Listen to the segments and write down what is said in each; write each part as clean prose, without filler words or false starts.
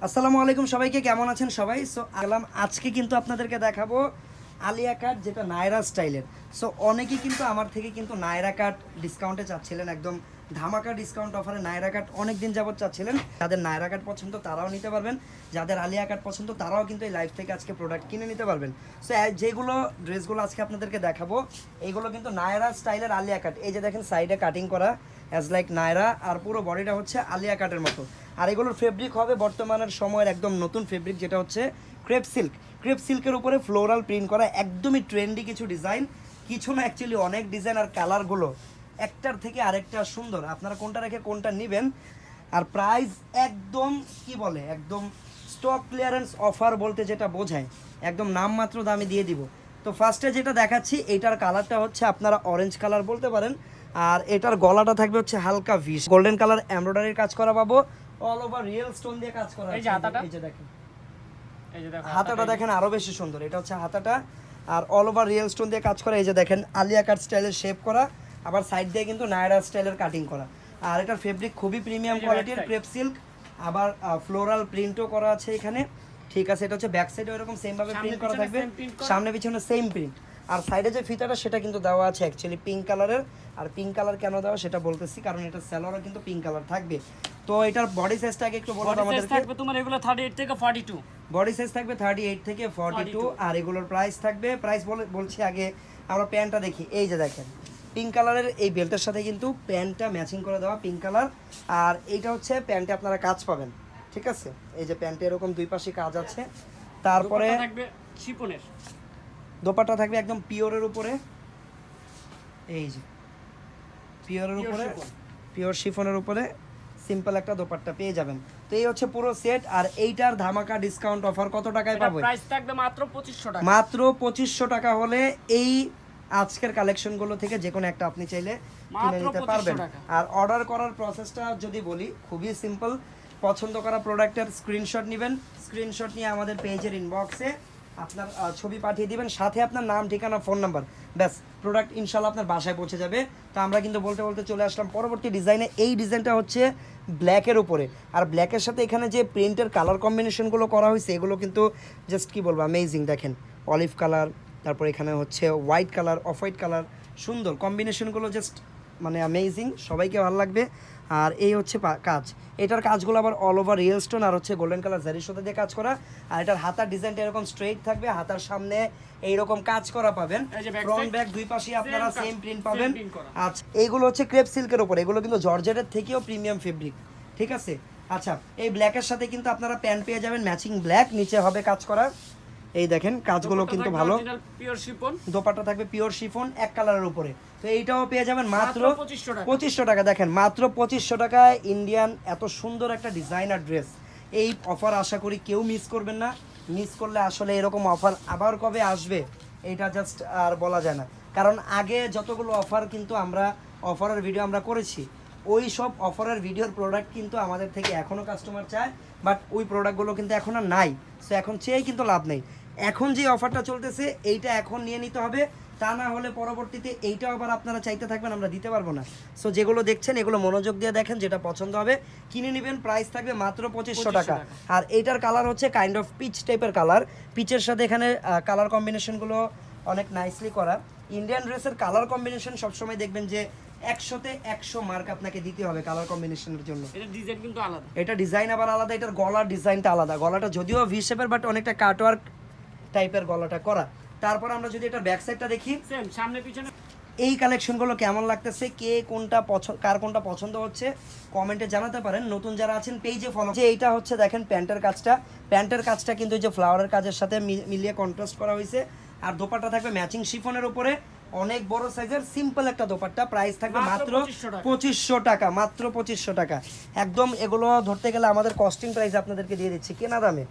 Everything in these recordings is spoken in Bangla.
আসসালামু আলাইকুম সবাইকে, কেমন আছেন সবাই? সো আজকে কিন্তু আপনাদেরকে দেখাবো আলিয়া কাট, যেটা নায়রা স্টাইলের। সো অনেকেই কিন্তু আমার থেকে কিন্তু নায়রা কাট ডিসকাউন্টে চাচ্ছিলেন, একদম ধামাকা ডিসকাউন্ট অফারে নায়রা কাট অনেক দিন যাবত চাচ্ছিলেন। যাদের নায়রা কাট পছন্দ তারাও নিতে পারবেন, যাদের আলিয়া কাট পছন্দ তারাও কিন্তু এই লাইভ থেকে আজকে প্রোডাক্ট কিনে নিতে পারবেন। সো যেগুলো ড্রেসগুলো আজকে আপনাদেরকে দেখাবো এইগুলো কিন্তু নায়রা স্টাইলের আলিয়া কাট। এই যে দেখেন সাইডে কাটিং করা অ্যাজ লাইক নায়রা, আর পুরো বডিটা হচ্ছে আলিয়া কাটের মতো। আর এগুলোর ফেব্রিক হবে বর্তমানের সময়ের একদম নতুন ফেব্রিক, যেটা হচ্ছে ক্রেপ সিল্ক। ক্রেপ সিল্কের উপরে ফ্লোরাল প্রিন্ট করা, একদমই ট্রেন্ডি কিছু ডিজাইন, কিছু না অ্যাকচুয়ালি অনেক ডিজাইন। আর কালারগুলো একটার থেকে আরেকটা সুন্দর, আপনারা কোনটা রেখে কোনটা নেবেন। আর প্রাইস একদম কি বলে, একদম স্টক ক্লিয়ারেন্স অফার বলতে যেটা বোঝায়, একদম নামমাত্র দামে দিয়ে দিব। তো ফার্স্টে যেটা দেখাচ্ছি এইটার কালারটা হচ্ছে আপনারা অরেঞ্জ কালার বলতে পারেন, আর এটার গলাটা থাকবে হচ্ছে হালকা ভিস গোল্ডেন কালার এমব্রয়ডারির কাজ করা পাবো, অল ওভার রিয়েল স্টোন দিয়ে কাজ করা। এই যে হাতাটা, এই যে দেখেন, এই যে দেখেন হাতাটা দেখেন আরো বেশি সুন্দর। এটা হচ্ছে হাতাটা, আর অল ওভার রিয়েল স্টোন দিয়ে কাজ করা। এই যে দেখেন আলিয়া কাট স্টাইলের শেপ করা, আবার সাইড দিয়ে কিন্তু নায়রা স্টাইলের কাটিং করা। আর এটার ফেব্রিক খুবই প্রিমিয়াম কোয়ালিটির ক্রেপ সিল্ক, আবার ফ্লোরাল প্রিন্টও করা আছে এখানে। ঠিক আছে, এটা হচ্ছে ব্যাক সাইডে এরকম সেম ভাবে প্রিন্ট করা থাকবে, সামনে পিছনে সেম প্রিন্ট। আর সাইডে যে ফিতাটা সেটা কিন্তু দেওয়া আছে অ্যাকচুয়ালি পিঙ্ক কালারের। আর পিঙ্ক কালার কেন দেওয়া সেটা বলতেছি, কারণ এটা সালোয়ারও কিন্তু পিঙ্ক কালার থাকবে। তো এটার বডি সাইজটা আগে একটু বলো আমাদেরকে। থাকবে তোমার এগুলো 38 থেকে 42, বডি সাইজ থাকবে 38 থেকে 42। আর এগুলোর প্রাইস থাকবে, প্রাইস বলছি আগে আমরা প্যান্টটা দেখি। এই যে দেখেন পিঙ্ক কালারের এই বেল্টের সাথে কিন্তু প্যান্টটা ম্যাচিং করে দেওয়া পিঙ্ক কালার। আর এইটা হচ্ছে প্যান্টে আপনারা কাজ পাবেন, ঠিক আছে? এই যে প্যান্টে এরকম দুই পাশে কাজ আছে। তারপরে থাকবে শিফনের, দোপাট্টা থাকবে একদম পিওরের উপরে, এই যে পিওরের উপরে, পিওর শিফনের উপরে সিম্পল একটা দোপাট্টা পেয়ে যাবেন। তো এই হচ্ছে পুরো সেট। আর এইটার ধামাকা ডিসকাউন্ট অফার কত টাকায় পাবো? প্রাইস থাকবে মাত্র 2500 টাকা। মাত্র 2500 টাকা হলে এই আজকের কালেকশনগুলো থেকে যে কোনো একটা আপনি চাইলে কিনে নিতে পারবেন। আর অর্ডার করার প্রসেসটা যদি বলি, খুবই সিম্পল। পছন্দ করা প্রোডাক্টের স্ক্রিনশট নেবেন, স্ক্রিনশট নিয়ে আমাদের পেজের ইনবক্সে আপনার ছবি পাঠিয়ে দিবেন, সাথে আপনার নাম, ঠিকানা, ফোন নাম্বার, ব্যাস প্রোডাক্ট ইনশাল্লাহ আপনার বাসায় পৌঁছে যাবে। তো আমরা কিন্তু বলতে বলতে চলে আসলাম পরবর্তী ডিজাইনে। এই ডিজাইনটা হচ্ছে ব্ল্যাকের উপরে, আর ব্ল্যাকের সাথে এখানে যে প্রিন্টের কালার কম্বিনেশনগুলো করা হয়েছে এগুলো কিন্তু জাস্ট কি বলবো, অ্যামেজিং। দেখেন অলিভ কালার, তারপর এখানে হচ্ছে white colour, off white colour, সুন্দর কম্বিনেশনগুলো, জাস্ট মানে অ্যামেজিং, সবাইকে ভালো লাগবে। আর এই হচ্ছে কাজ, এটার কাজগুলো আবার অল ওভার রিয়েল স্টোন আর হচ্ছে গোল্ডেন কালার জারির সাথে দিয়ে কাজ করা। আর এটার হাতার ডিজাইনটা এরকম স্ট্রেইট থাকবে, হাতার সামনে এইরকম কাজ করা পাবেন, ফ্রন্ট ব্যাক দুই পাশে আপনারা সেম প্রিন্ট পাবেন। আচ্ছা, এইগুলো হচ্ছে ক্রেপ সিল্কের উপর, এগুলো কিন্তু জর্জেটের থেকেও প্রিমিয়াম ফেব্রিক, ঠিক আছে? আচ্ছা, এই ব্ল্যাকের সাথে কিন্তু আপনারা প্যান্ট পেয়ে যাবেন ম্যাচিং ব্ল্যাক, নিচে হবে কাজ করা। এই দেখেন কাজগুলো কিন্তু ভালো, পিওর শিফন, দোপাট্টা থাকবে পিওর শিফন এক কালারের উপরে। তো এইটাও পেয়ে যাবেন মাত্র 2500 টাকা। দেখেন মাত্র 2500 টাকায় ইন্ডিয়ান এত সুন্দর একটা ডিজাইনার ড্রেস। এই অফার আশা করি কেউ মিস করবেন না। মিস করলে আসলে এরকম অফার আবার কবে আসবে এইটা জাস্ট আর বলা যায় না, কারণ আগে যতগুলো অফার কিন্তু আমরা অফারের ভিডিও আমরা করেছি, ওই সব অফারের ভিডিওর প্রোডাক্ট কিন্তু আমাদের থেকে এখনও কাস্টমার চায়, বাট ওই প্রোডাক্টগুলো কিন্তু এখন আর নাই। সো এখন চেয়েই কিন্তু লাভ নেই। এখন যে অফারটা চলতেছে এইটা এখন নিয়ে নিতে হবে, তা না হলে পরবর্তীতে এইটাও আবার আপনারা চাইতে থাকবেন, আমরা দিতে পারবো না। সো যেগুলো দেখছেন এগুলো মনোযোগ দিয়ে দেখেন, যেটা পছন্দ হবে কিনে নেবেন। প্রাইস থাকবে মাত্র 2500 টাকা। আর এইটার কালার হচ্ছে কাইন্ড অফ পিচ টাইপের কালার, পিচের সাথে এখানে কালার কম্বিনেশনগুলো অনেক নাইসলি করা। ইন্ডিয়ান ড্রেসের কালার কম্বিনেশন সবসময় দেখবেন যে 100তে 100 মার্ক আপনাকে দিতে হবে কালার কম্বিনেশনের জন্য। এটা ডিজাইন কিন্তু আলাদা, এটা ডিজাইন আবার আলাদা, এটার গলার ডিজাইনটা আলাদা। গলাটা যদিও ভি শেপের, বাট অনেকটা কাটওয়ার্ক টাইপের গলাটা করা। তারপর আমরা যদি এটা ব্যাক সাইডটা দেখি, সেম সামনে পিছনে। এই কালেকশনগুলো কেমন লাগতেছে, কে কোনটা কার কোনটা পছন্দ হচ্ছে কমেন্টে জানাতে পারেন। নতুন যারা আছেন পেজে ফলো। যে এইটা হচ্ছে দেখেন প্যান্টের কাজটা, প্যান্টের কাজটা কিন্তু যে ফ্লাওয়ারের কাজের সাথে মিলিয়ে কন্ট্রাস্ট করা হয়েছে। আর দোপাট্টা থাকবে ম্যাচিং শিফনের উপরে, অনেক বড় সাইজের সিম্পল একটা দোপাট্টা। প্রাইস থাকবে মাত্র 2500 টাকা, মাত্র 2500 টাকা একদম। এগুলো ধরতে গেলে আমাদের কস্টিং প্রাইস আপনাদেরকে দিয়ে দিচ্ছি কেনা দামে,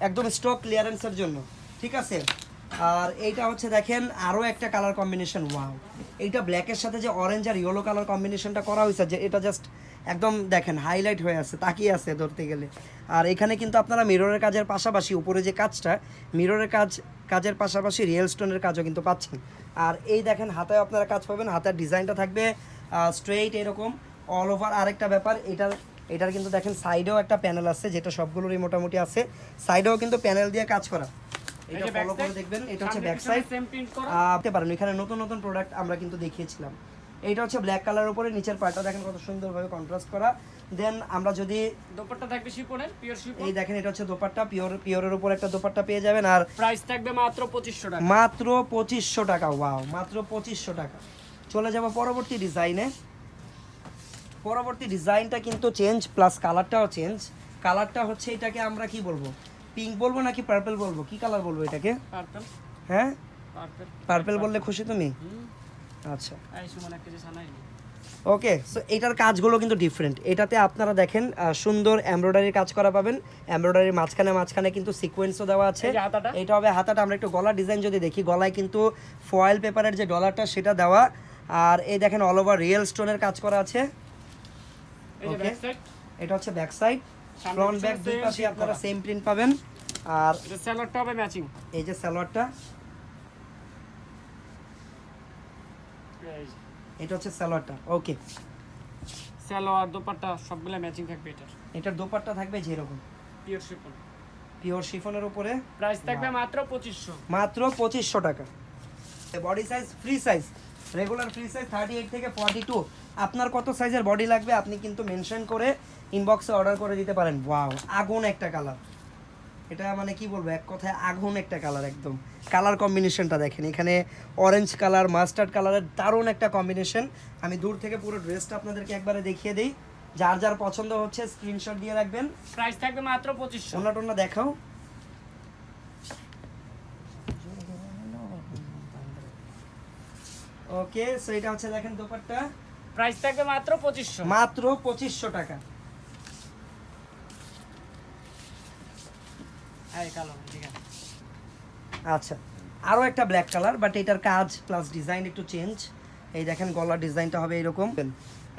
একদম স্টক ক্লিয়ারেন্সের জন্য, ঠিক আছে? আর এইটা হচ্ছে দেখেন আরও একটা কালার কম্বিনেশন, ওয়াও! এইটা ব্ল্যাকের সাথে যে অরেঞ্জ আর ইয়েলো কালার কম্বিনেশনটা করা হয়েছে, যে এটা জাস্ট একদম দেখেন হাইলাইট হয়ে আছে, তাকিয়ে আছে ধরতে গেলে। আর এখানে কিন্তু আপনারা মিররের কাজের পাশাপাশি উপরে যে কাজটা, মিররের কাজের পাশাপাশি রিয়েল স্টোনের কাজও কিন্তু পাচ্ছেন। আর এই দেখেন হাতায় আপনারা কাজ পাবেন, হাতার ডিজাইনটা থাকবে স্ট্রেইট এরকম অল ওভার। আরেকটা ব্যাপার, এটার এটার কিন্তু দেখেন সাইডেও একটা প্যানেল আছে, যেটা সবগুলোরই মোটামুটি আছে। সাইডেও কিন্তু প্যানেল দিয়ে কাজ করা। এটা যে ফলো back করে side, দেখবেন, এটা হচ্ছে সামনে ব্যাক পিছনে সাইড। সেম প্রিন্ট করা। আপনি পারেন, এখানে নতুন নতুন প্রোডাক্ট আমরা কিন্তু দেখিয়েছিলাম। এইটা হচ্ছে ব্ল্যাক কালারের উপরে, নিচের পার্টটা দেখেন কত সুন্দরভাবে কন্ট্রাস্ট করা। দেন আমরা যদি দোপাট্টা থাকবে শিপনের, পিওর শিপন। এই দেখেন, এটা হচ্ছে দোপাট্টা, পিওরের উপর একটা দোপাট্টা পেয়ে যাবেন। আর প্রাইস থাকবে মাত্র 2500 টাকা। মাত্র 2500 টাকা। ওয়াও, মাত্র 2500 টাকা। চলে যাব পরবর্তী ডিজাইনে। পরবর্তী ডিজাইনটা কিন্তু চেঞ্জ, প্লাস কালারটাও চেঞ্জ। কালারটা হচ্ছে, এটাকে আমরা কি বলবো, পিঙ্ক বলবো নাকি পার্পল বলবো, কি কালার বলবো এটাকে? পার্পল। হ্যাঁ, পার্পল। পার্পল বললে খুশি তুমি? আচ্ছা, এই সুমন একটা যে সানাই। ওকে। সো এটার কাজগুলো কিন্তু ডিফারেন্ট। এটাতে আপনারা দেখেন সুন্দর এমব্রয়ডারির কাজ করা পাবেন। এমব্রয়ডারির মাঝখানে কিন্তু সিকোয়েন্সও দেওয়া আছে। এই যে হাতাটা। এটা হবে হাতাটা। আমরা একটু গলার ডিজাইন যদি দেখি, গলায় কিন্তু ফয়েল পেপারের যে ডলারটা সেটা দেওয়া। আর এই দেখেন অল ওভার রিয়েল স্টোনের কাজ করা আছে। এই যে Okay. Back side. এটা হচ্ছে ব্যাক সাইড, সামনে ফ্রন্ট পিছনে ব্যাক দুই same পাশে print আপনারা করা। সেম প্রিন্ট পাবেন। আর এটা সালোয়ারটা হবে ম্যাচিং। এই যে সালোয়ারটা, এটা হচ্ছে সালোয়ারটা। ওকে, সালোয়ার দোপাট্টা সবগুলা ম্যাচিং থাকবে এটার। এটার দোপাট্টা থাকবে যেরকম পিওর শিপন। পিওর শিফনের উপরে। প্রাইস থাকবে মাত্র 2500। মাত্র 2500 টাকা। Body size free size, regular free size 38 থেকে 42। আপনার কত সাইজের বডি লাগবে আপনি কিন্তু মেনশন করে ইনবক্সে অর্ডার করে দিতে পারেন। ওয়াও, আগুন একটা কালার। এটা মানে কি বলবো, এক কথায় আগুন একটা কালার। একদম কালার কম্বিনেশনটা দেখেন, এখানে অরেঞ্জ কালার, মাস্টার্ড কালারের দারুণ একটা কম্বিনেশন। আমি দূর থেকে পুরো ড্রেসটা আপনাদেরকে একবারে দেখিয়ে দিই। যার যার পছন্দ হচ্ছে স্ক্রিনশট দিয়ে রাখবেন। প্রাইস থাকবে মাত্র 2500। ওনাটা দেখাও। ওকে, সো এটা হচ্ছে দেখেন দোপাট্টা। প্রাইস থাকবে মাত্র 2500। মাত্র 2500 টাকা। এই কালো ঠিক আছে। আচ্ছা, আরও একটা ব্ল্যাক কালার, বাট এটার কাজ প্লাস ডিজাইন একটু চেঞ্জ। এই দেখেন গলার ডিজাইনটা হবে এরকম।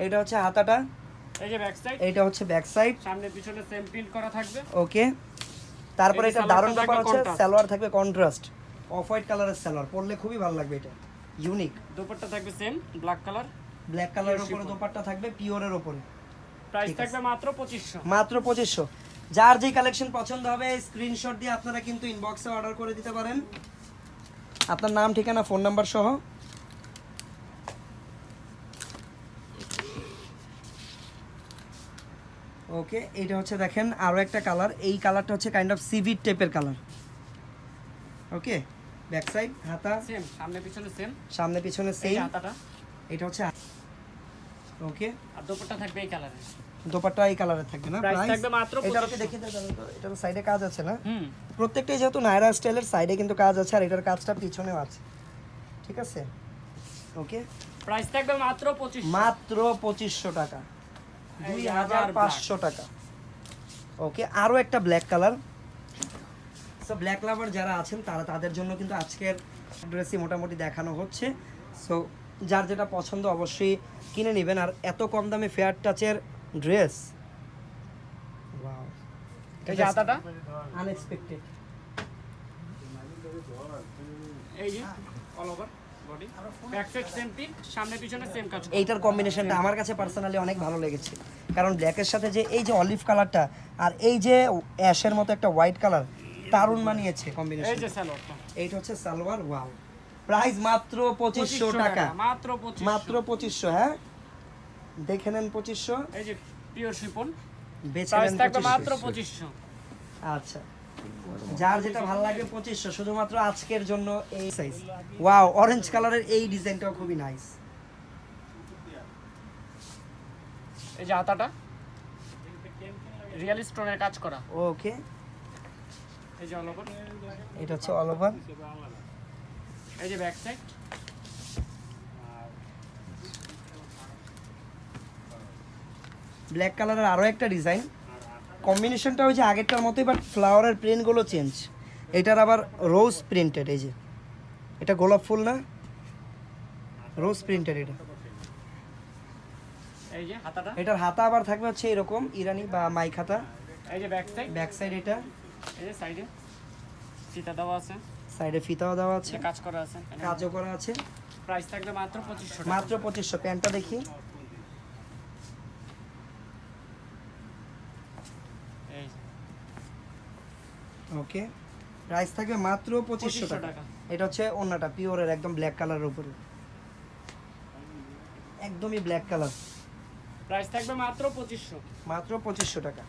এইটা হচ্ছে হাতাটা, এই যে ব্যাক সাইড। এইটা হচ্ছে ব্যাক সাইড। সামনে পিছনে সেম প্রিন্ট করা থাকবে। ওকে, তারপরে এই যে এটা দারুণ সালোয়ারটা ব্যাপার থাকবে হচ্ছে contrast। সালোয়ার থাকবে কন্ট্রাস্ট, অফ হোয়াইট কালারের সালোয়ার। পরলে খুবই ভালো লাগবে, এটা ইউনিক। দোপাট্টা থাকবে সেম ব্ল্যাক কালার। ব্ল্যাক কালারের উপরে chiffon। দোপাট্টা থাকবে পিওরের উপরে। প্রাইস ঠিক আছে। থাকবে মাত্র 2500। মাত্র 2500। যার যে কালেকশন পছন্দ হবে স্ক্রিনশট দিয়ে আপনারা কিন্তু ইনবক্সে অর্ডার করে দিতে পারেন, আপনার নাম, ঠিকানা, ফোন নাম্বার সহ। ওকে, এইটা হচ্ছে দেখেন আরও একটা কালার। এই কালারটা হচ্ছে কাইন্ড অফ সিভিট টাইপের কালার। ওকে, ব্যাক সাইড, হাতা, সেম সামনে পিছনে সেম। সামনে পিছনে এই যে সেম। হাতাটা। এটা হচ্ছে ওকে, আর দোপাট্টা থাকবে এই কালারের। দোপাট্টা এই কালারের থাকবে না? প্রাইস প্রাইস থাকবে মাত্র এটা ওকে 2500। দেখিয়ে দেন তো, এটার সাইডে কাজ আছে না? হুম। প্রত্যেকটাই যেহেতু নায়রা স্টাইলের, সাইডে কিন্তু কাজ আছে, আর এটার কাজটা পিছনেও আছে। ঠিক আছে, ওকে। প্রাইস থাকবে মাত্র 2500। মাত্র 2500 টাকা, এই যে আবার 2500 টাকা। ওকে, আরও একটা ব্ল্যাক কালার। সো ব্ল্যাক লাভার যারা আছেন তারা, তাদের জন্য কিন্তু আজকের ড্রেসই মোটামুটি দেখানো হচ্ছে। সো যার যেটা পছন্দ অবশ্যই কিনে নেবেন। আর এত কম দামে ফেয়ার টাচের ড্রেস, ওয়াও, এই যে হাতাটা। আনএক্সপেক্টেড। এই যে all over body. Back side same print, সামনে পিছনে সেম কাজ। এইটার কম্বিনেশনটা আমার কাছে পার্সোনালি অনেক ভালো লেগেছে, কারণ ব্ল্যাকের সাথে যে এই যে অলিভ কালারটা আর এই যে অ্যাশের মতো একটা হোয়াইট কালার, দারুণ মানিয়েছে এই কম্বিনেশন। যে সালোয়ারটা। এইটা হচ্ছে সালোয়ার। ওয়াও, প্রাইস মাত্র 2500 টাকা। মাত্র 2500। মাত্র 2500। হ্যাঁ, দেখে নেন 2500, এই যে পিওর শিপন। বেছে প্রাইস নেন থাকবে 2500। মাত্র 2500। আচ্ছা, যার যেটা ভালো লাগবে 2500, শুধুমাত্র আজকের জন্য এই সাইজ। ওয়াও, অরেঞ্জ কালারের এই ডিজাইনটাও খুবই নাইস। এই যে হাতাটা রিয়েল স্টোনের কাজ করা। ওকে, এই যে অল ওভার। এটা হচ্ছে অল ওভার। এই যে ব্যাক সাইড। ব্ল্যাক কালারের আরও একটা ডিজাইন। কম্বিনেশনটা ওই যে আগেরটার মতোই, বাট ফ্লাওয়ারের প্রিন্টগুলো চেঞ্জ। এটার আবার রোজ প্রিন্টেড। এই যে এটা গোলাপ ফুল না, রোজ প্রিন্টেড এটা। এই যে হাতাটা। এটার হাতা আবার থাকবে হচ্ছে এরকম ইরানি বা মাইক হাতা। এই যে ব্যাক সাইড। ব্যাক সাইড এটা, এই যে সাইডে ফিতা দেওয়া আছে। সাইডে ফিতাও দেওয়া আছে, যে কাজ করা আছে। কাজও করা আছে। প্রাইস থাকবে মাত্র 2500 টাকা। মাত্র 2500। প্যান্টটা দেখি। ওকে, প্রাইস থাকবে মাত্র 2500 টাকা। টাকা। এটা হচ্ছে ওন্নাটা পিওরের একদম ব্ল্যাক কালারের উপরে, একদমই ব্ল্যাক কালার, প্রাইস থাকবে মাত্র 2500। মাত্র 2500 টাকা।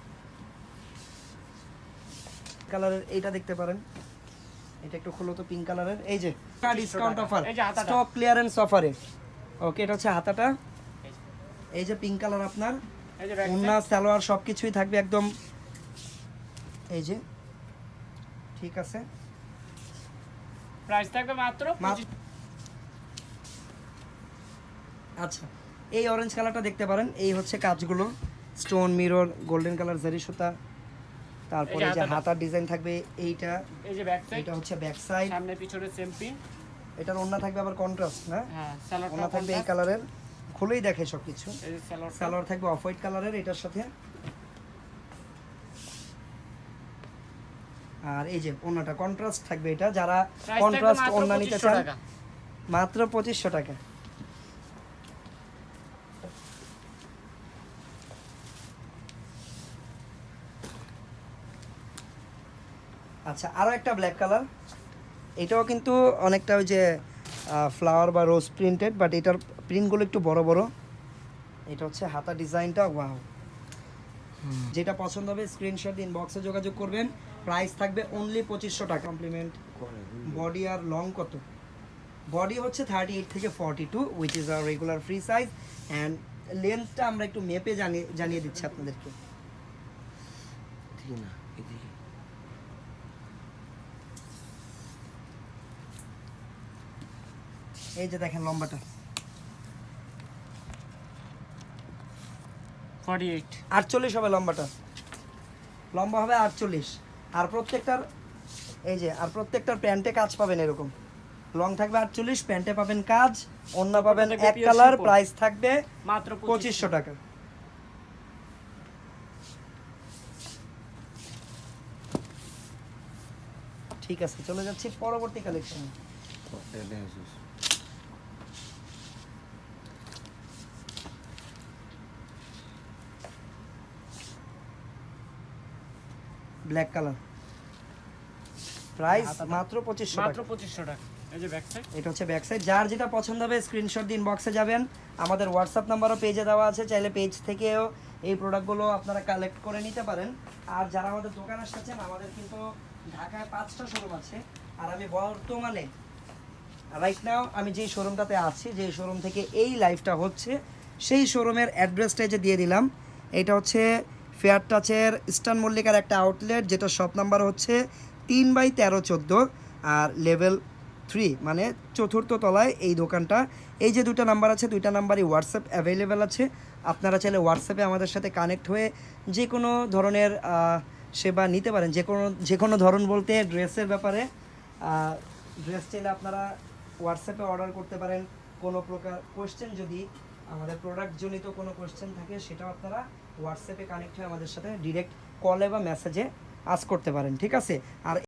কালারের এইটা দেখতে পারেন, এটা একটু খুলো তো, পিঙ্ক কালারের। এই যে ডিসকাউন্ট অফার, এই যে হাতাটা। স্টক ক্লিয়ারেন্স অফারে। ওকে, এটা হচ্ছে হাতাটা, এই যে, এই যে পিঙ্ক কালার আপনার, এই যে ব্যাক ওন্না সালোয়ার সবকিছুই থাকবে একদম, এই যে ঠিক আছে। প্রাইস থাকবে মাত্র মাত্র- 25। আচ্ছা, এই অরেঞ্জ কালারটা দেখতে পারেন, এই হচ্ছে কাজগুলো, স্টোন মিরর, গোল্ডেন কালার জারি সুতা, তারপরে এই যে যে হাতাটা। হাতার ডিজাইন থাকবে এইটা, এই যে ব্যাক সাইড, এটা হচ্ছে ব্যাক সাইড। সামনে পিছনে সেম পিন। এটার ওন্না থাকবে আবার কন্ট্রাস্ট না, হ্যাঁ, ওন্না সালোয়ারটা থাকবে এই কালারের, খুলেই দেখে সবকিছু। এই যে সালোয়ার সালোয়ার থাকবে অফ হোয়াইট কালারের এটার সাথে, আর এই যে ওন্নাটা কন্ট্রাস্ট থাকবে, এটা যারা কন্ট্রাস্ট ওন্না নিতে চান টাকা। মাত্র 2500 টাকা। আচ্ছা, আরো একটা ব্ল্যাক কালার, এটাও কিন্তু অনেকটা ওই যে ফ্লাওয়ার বা রোজ প্রিন্টেড, বাট এটার প্রিন্টগুলো একটু বড় বড়। এটা হচ্ছে হাতা ডিজাইনটা, ওয়াও। যেটা পছন্দ হবে স্ক্রিনশট দিন, বক্সে যোগাযোগ করবেন। প্রাইস থাকবে অনলি 2500 টাকা। কমপ্লিমেন্ট বডি আর লং কত? বডি হচ্ছে 38 থেকে 42, which is our regular free size, and লেন্থটা আমরা একটু মেপে জানিয়ে দিচ্ছি আপনাদেরকে। এই যে দেখেন লম্বাটা 48। 48 হবে লম্বাটা, লম্বা হবে 48। আর প্রত্যেকটার এই যে, আর প্রত্যেকটার প্যান্টে কাজ পাবেন এরকম, লং থাকবে 48, প্যান্টে পাবেন কাজ, অন্য পাবেন থাকবে এক pure কালার। simple। প্রাইস থাকবে মাত্র 2500 টাকা। ঠিক আছে, চলে যাচ্ছি পরবর্তী কালেকশন। ব্ল্যাক কালার, প্রাইস মাত্র 2500 মাত্র টাকা। 2500 টাকা। এই যে ব্যাক সাইড, এটা হচ্ছে ব্যাক সাইড। যার যেটা পছন্দ হবে স্ক্রিনশট দিন, বক্সে যাবেন। আমাদের হোয়াটসঅ্যাপ নাম্বারও পেজে দেওয়া আছে, চাইলে পেজ থেকেও এই প্রোডাক্টগুলো আপনারা কালেক্ট করে নিতে পারেন। আর যারা আমাদের দোকান আসতেছেন, আমাদের কিন্তু ঢাকায় 5টা শোরুম আছে। আর আমি বর্তমানে রাইট নাও আমি যেই শোরুমটাতে আছি, যেই শোরুম থেকে এই লাইভটা হচ্ছে, সেই শোরুমের অ্যাড্রেসটা যে দিয়ে দিলাম। এটা হচ্ছে ফেয়ার টাচের ইস্টার্ন মল্লিকার একটা আউটলেট, যেটা শপ নাম্বার হচ্ছে 3/1314 আর লেভেল 3, মানে চতুর্থ তলায় এই দোকানটা। এই যে দুটো নাম্বার আছে, দুইটা নাম্বারই হোয়াটসঅ্যাপ অ্যাভেলেবেল আছে। আপনারা চাইলে হোয়াটসঅ্যাপে আমাদের সাথে কানেক্ট হয়ে যে কোনো ধরনের সেবা নিতে পারেন। যে কোনো ধরন বলতে ড্রেসের ব্যাপারে, ড্রেস চাইলে আপনারা হোয়াটসঅ্যাপে অর্ডার করতে পারেন। কোনো প্রকার কোয়েশ্চেন যদি আমাদের প্রোডাক্ট জনিত কোনো কোয়েশ্চেন থাকে, সেটাও আপনারা হোয়াটসঅ্যাপে কানেক্ট হয়ে আমাদের সাথে ডিরেক্ট কলে বা মেসেজে আস্ক করতে পারেন, ঠিক আছে। আর